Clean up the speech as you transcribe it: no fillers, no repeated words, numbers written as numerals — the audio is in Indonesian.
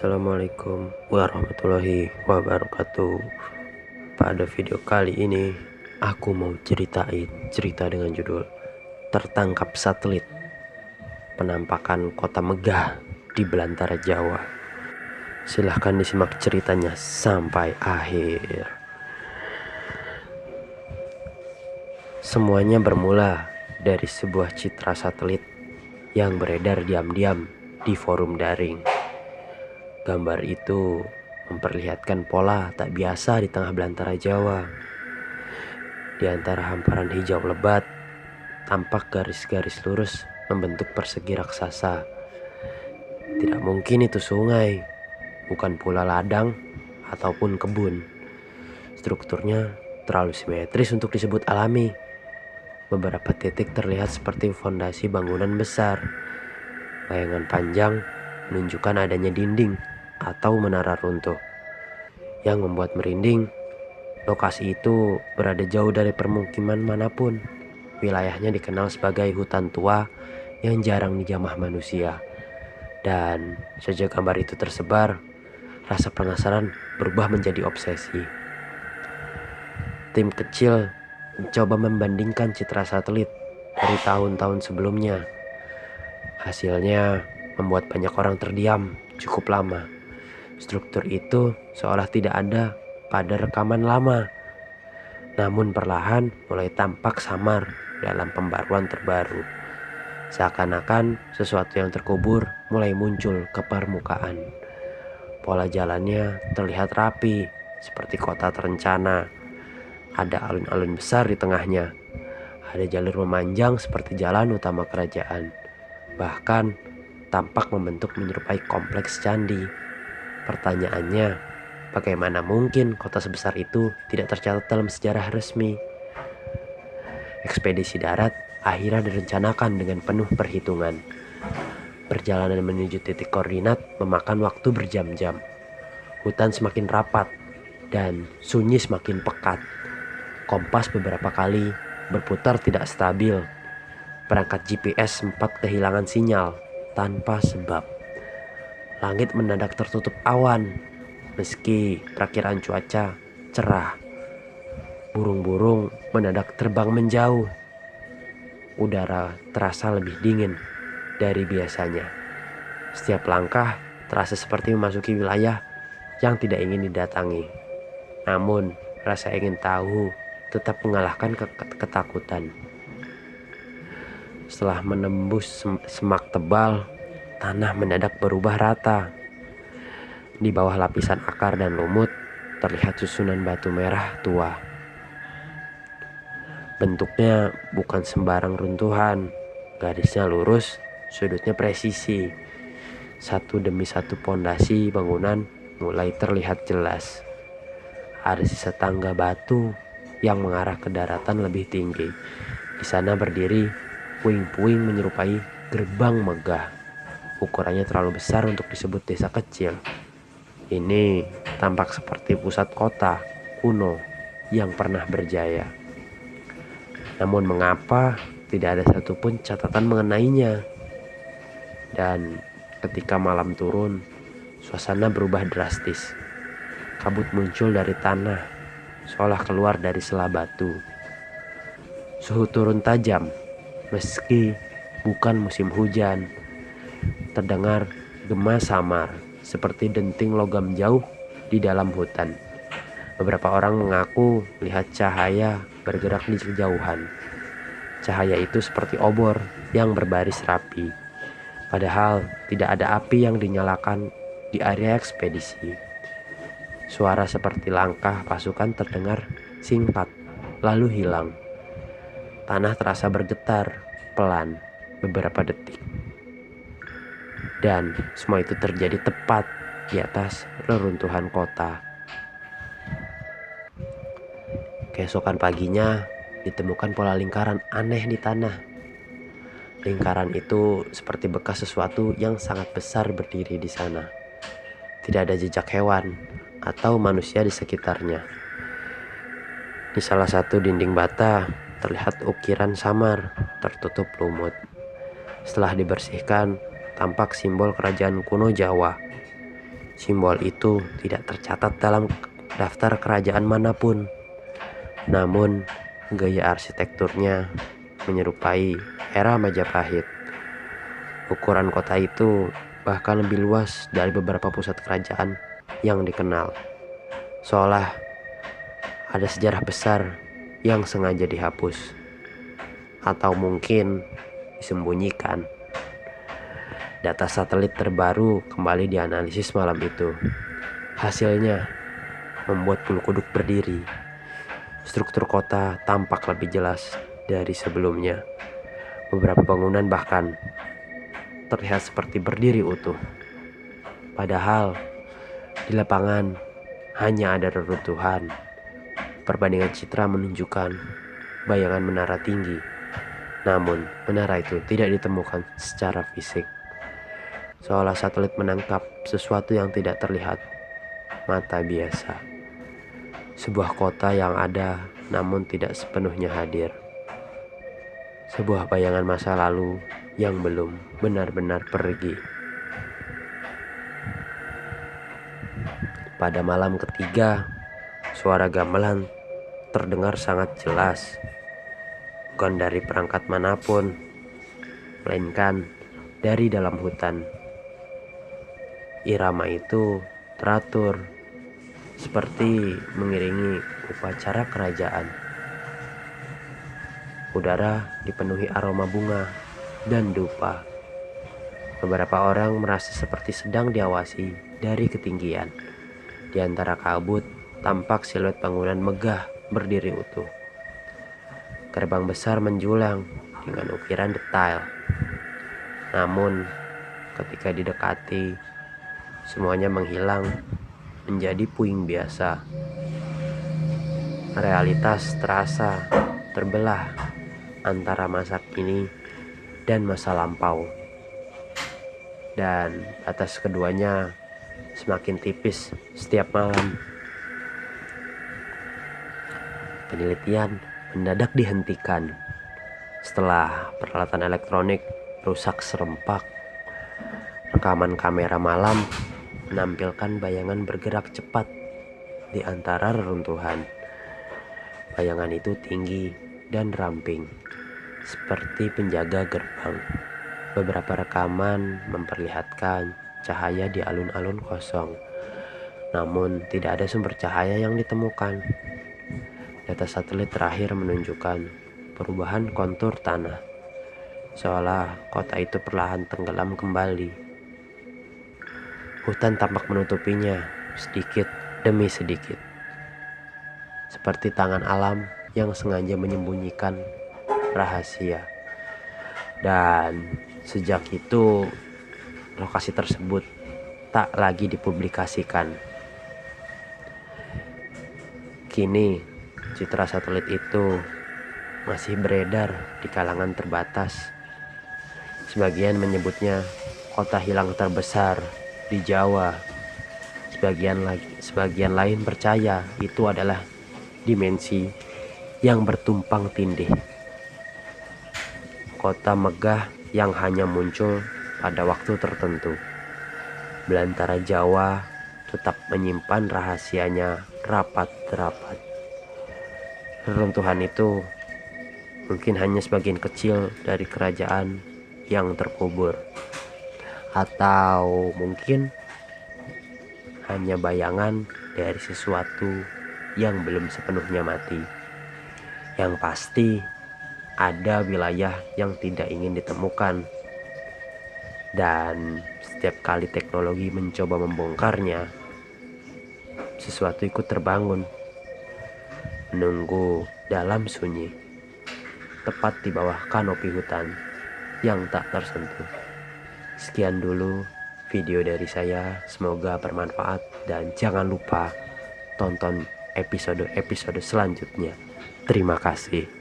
Assalamualaikum warahmatullahi wabarakatuh. Pada video kali ini aku mau ceritain cerita dengan judul Tertangkap Satelit, Penampakan Kota Megah di Belantara Jawa. Silahkan disimak ceritanya sampai akhir. Semuanya bermula dari sebuah citra satelit yang beredar diam-diam di forum daring. Gambar itu memperlihatkan pola tak biasa di tengah belantara Jawa. Di antara hamparan hijau lebat, tampak garis-garis lurus membentuk persegi raksasa. Tidak mungkin itu sungai, bukan pula ladang ataupun kebun. Strukturnya terlalu simetris untuk disebut alami. Beberapa titik terlihat seperti fondasi bangunan besar. Bayangan panjang menunjukkan adanya dinding atau menara runtuh. Yang membuat merinding, lokasi itu berada jauh dari permukiman manapun. Wilayahnya dikenal sebagai hutan tua yang jarang dijamah manusia. Dan sejak gambar itu tersebar, rasa penasaran berubah menjadi obsesi. Tim kecil mencoba membandingkan citra satelit dari tahun-tahun sebelumnya. Hasilnya membuat banyak orang terdiam cukup lama. Struktur itu seolah tidak ada pada rekaman lama, namun perlahan mulai tampak samar dalam pembaruan terbaru. Seakan-akan sesuatu yang terkubur mulai muncul ke permukaan. Pola jalannya terlihat rapi, seperti kota terencana. Ada alun-alun besar di tengahnya. Ada jalur memanjang seperti jalan utama kerajaan. Bahkan tampak membentuk menyerupai kompleks candi. Pertanyaannya, bagaimana mungkin kota sebesar itu tidak tercatat dalam sejarah resmi? Ekspedisi darat akhirnya direncanakan dengan penuh perhitungan. Perjalanan menuju titik koordinat memakan waktu berjam-jam. Hutan semakin rapat dan sunyi semakin pekat. Kompas beberapa kali berputar tidak stabil. Perangkat GPS sempat kehilangan sinyal tanpa sebab. Langit mendadak tertutup awan, meski perkiraan cuaca cerah. Burung-burung mendadak terbang menjauh. Udara terasa lebih dingin dari biasanya. Setiap langkah terasa seperti memasuki wilayah yang tidak ingin didatangi. Namun, rasa ingin tahu tetap mengalahkan ketakutan. Setelah menembus semak tebal, tanah mendadak berubah rata. Di bawah lapisan akar dan lumut, terlihat susunan batu merah tua. Bentuknya bukan sembarang runtuhan. Garisnya lurus, sudutnya presisi. Satu demi satu pondasi bangunan mulai terlihat jelas. Ada sisa tangga batu yang mengarah ke daratan lebih tinggi. Di sana berdiri puing-puing menyerupai gerbang megah. Ukurannya terlalu besar untuk disebut desa kecil. Ini tampak seperti pusat kota kuno yang pernah berjaya. Namun mengapa tidak ada satupun catatan mengenainya? Dan ketika malam turun, suasana berubah drastis. Kabut muncul dari tanah, seolah keluar dari sela batu. Suhu turun tajam, meski bukan musim hujan. Terdengar gema samar, seperti denting logam jauh di dalam hutan. Beberapa orang mengaku melihat cahaya bergerak di kejauhan. Cahaya itu seperti obor yang berbaris rapi. Padahal tidak ada api yang dinyalakan di area ekspedisi. Suara seperti langkah pasukan terdengar singkat, lalu hilang. Tanah terasa bergetar pelan beberapa detik. Dan semua itu terjadi tepat di atas reruntuhan kota. Keesokan paginya ditemukan pola lingkaran aneh di tanah. Lingkaran itu seperti bekas sesuatu yang sangat besar berdiri di sana. Tidak ada jejak hewan atau manusia di sekitarnya. Di salah satu dinding bata terlihat ukiran samar tertutup lumut. Setelah dibersihkan, tampak simbol kerajaan kuno Jawa. Simbol itu tidak tercatat dalam daftar kerajaan manapun, namun gaya arsitekturnya menyerupai era Majapahit. Ukuran kota itu bahkan lebih luas dari beberapa pusat kerajaan yang dikenal, seolah ada sejarah besar yang sengaja dihapus atau mungkin disembunyikan. Data satelit terbaru kembali dianalisis malam itu. Hasilnya membuat bulu kuduk berdiri. Struktur kota tampak lebih jelas dari sebelumnya. Beberapa bangunan bahkan terlihat seperti berdiri utuh. Padahal di lapangan hanya ada reruntuhan. Perbandingan citra menunjukkan bayangan menara tinggi, namun menara itu tidak ditemukan secara fisik. Seolah satelit menangkap sesuatu yang tidak terlihat mata biasa. Sebuah kota yang ada namun tidak sepenuhnya hadir. Sebuah bayangan masa lalu yang belum benar-benar pergi. Pada malam ketiga, suara gamelan terdengar sangat jelas. Bukan dari perangkat manapun, melainkan dari dalam hutan. Irama itu teratur, seperti mengiringi upacara kerajaan. Udara dipenuhi aroma bunga dan dupa. Beberapa orang merasa seperti sedang diawasi dari ketinggian. Di antara kabut, tampak siluet bangunan megah berdiri utuh. Gerbang besar menjulang dengan ukiran detail. Namun, ketika didekati, semuanya menghilang menjadi puing biasa. Realitas terasa terbelah antara masa kini dan masa lampau. Dan batas keduanya semakin tipis setiap malam. Penelitian mendadak dihentikan setelah peralatan elektronik rusak serempak. Rekaman kamera malam menampilkan bayangan bergerak cepat di antara reruntuhan. Bayangan itu tinggi dan ramping, seperti penjaga gerbang. Beberapa rekaman memperlihatkan cahaya di alun-alun kosong, namun tidak ada sumber cahaya yang ditemukan. Data satelit terakhir menunjukkan perubahan kontur tanah, seolah kota itu perlahan tenggelam kembali. Hutan tampak menutupinya sedikit demi sedikit, seperti tangan alam yang sengaja menyembunyikan rahasia. Dan sejak itu, lokasi tersebut tak lagi dipublikasikan. Kini, citra satelit itu masih beredar di kalangan terbatas. Sebagian menyebutnya kota hilang terbesar di Jawa. Sebagian lain percaya itu adalah dimensi yang bertumpang tindih. Kota megah yang hanya muncul pada waktu tertentu. Belantara Jawa tetap menyimpan rahasianya rapat-rapat. Reruntuhan itu mungkin hanya sebagian kecil dari kerajaan yang terkubur, atau mungkin hanya bayangan dari sesuatu yang belum sepenuhnya mati. Yang pasti ada wilayah yang tidak ingin ditemukan, dan setiap kali teknologi mencoba membongkarnya, sesuatu ikut terbangun, menunggu dalam sunyi, tepat di bawah kanopi hutan yang tak tersentuh. Sekian dulu video dari saya, semoga bermanfaat dan jangan lupa tonton episode-episode selanjutnya. Terima kasih.